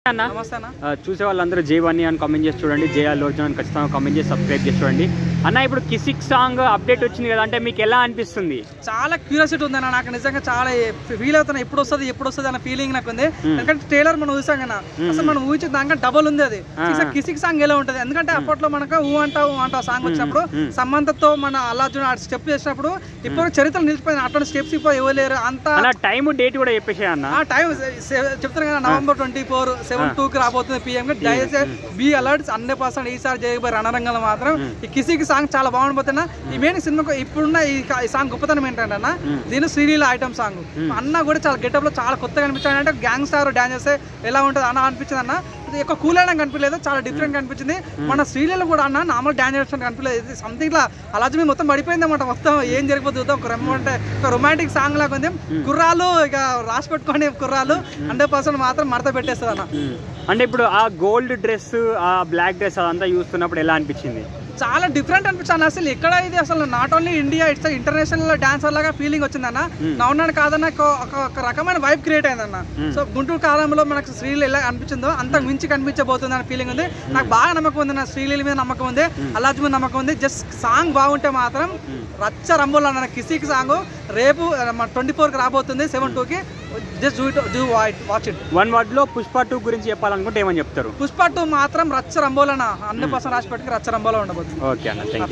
అన్న చూసే వాళ్ళందరూ జేవన్నీ అని కామెంట్ చేసి చూడండి, జే అల్లు అర్జున్ అని ఖచ్చితంగా కామెంట్ చేసి సబ్స్క్రైబ్ చేసి చూడండి. అన్న ఇప్పుడు కిసిక్ సాంగ్ అప్డేట్ వచ్చింది కదా, అంటే మీకు ఎలా అనిపిస్తుంది? చాలా క్యూరియాసిటీ ఉంది అన్న, నాకు నిజంగా చాలా ఫీల్ అవుతున్నా ఎప్పుడు వస్తుంది అన్న ఫీలింగ్ నాకు ఉంది. ఎందుకంటే ట్రైలర్ మనం చూసాం కదా, అసలు మనం ఊహించిన దానికంటే డబుల్ ఉంది అది. కిసిక్ సాంగ్ ఎలా ఉంటుంది, ఎందుకంటే అప్పట్లో మనకు ఊ అంటావు సాంగ్ వచ్చినప్పుడు సమంతతో మన అల్లు అర్జున్ స్టెప్ చేసినప్పుడు ఇప్పుడు చరిత్ర నిలిచిపోయింది. అటువంటి స్టెప్స్ ఇప్పుడు ఇవ్వలేరు అంత. టైం డేట్ కూడా చెప్పేసి అన్న, టైం చెప్తారు కదా, November 24, 7/2 రాబోతుంది PM. దయచేసి బీ అలర్ట్ 100% ఈసారి చేయబోయే రణరంగంలో మాత్రం ఈ కిసిక్ సాంగ్ చాలా బాగుండిపోతున్నా. ఈ మెయిన్ సినిమాకు ఇప్పుడున్న ఈ సాంగ్ గొప్పతనం ఏంటంటే అన్న, దీని శ్రీలీల ఐటమ్ సాంగ్ అన్న కూడా చాలా గెటప్ లో చాలా కొత్తగా అనిపించాడు. అంటే గ్యాంగ్ స్టార్ డాన్స్ చేస్తే ఎలా ఉంటుంది అన్న అనిపించింది అన్న. ఎక్కువ కూల్ అయినా కనిపించలేదు, చాలా డిఫరెంట్ కనిపించింది. మన శ్రీలీల కూడా అన్న నార్మల్ డాన్స్ చేసినట్టు కనిపించలేదు. సంథింగ్ లా అలాగే మొత్తం పడిపోయింది అన్నమాట. మొత్తం ఏం జరిగిపోతుంది, ఒక రొమాంటిక్ సాంగ్ లాగా ఉంది. కుర్రాలు ఇక రాసి పెట్టుకోండి, కుర్రాలు 100% మాత్రం మడత పెట్టేస్తుంది అన్న. అంటే ఇప్పుడు ఆ గోల్డ్ డ్రెస్, ఆ బ్లాక్ డ్రెస్ అదంతా చూస్తున్నప్పుడు ఎలా అనిపించింది? చాలా డిఫరెంట్ అనిపించాను. అసలు ఎక్కడ ఇది అసలు not only India, it's international dancer లాగా ఫీలింగ్ వచ్చిందన్న. నవ్వున్నాడు కాదన్న, ఒక రకమైన వైబ్ క్రియేట్ అయిందన్న. సో గుంటూరు కాలంలో మనకు శ్రీలీల ఎలా అనిపించిందో అంతకు మించి కనిపించబోతుంది అన్న ఫీలింగ్ ఉంది. నాకు బాగా నమ్మకం ఉంది, నా శ్రీలీల మీద నమ్మకం ఉంది, అల్లు అర్జున్ మీద నమ్మకం ఉంది. జస్ట్ సాంగ్ బాగుంటే మాత్రం రచ్చ రంబోలు అన్న. కిసిక్ సాంగ్ రేపు 24కి రాబోతుంది, 7/2కి. Just watch it. One word లో పుష్ప 2 గురించి చెప్పాలనుకుంటే ఏమని చెప్తారు? పుష్ప 2 మాత్రం రచ్చ రంబోలన్న, 100% రాసి పెట్టుకు రచ్చ రంబోలో ఉండబోతుంది. ఓకే అన్న.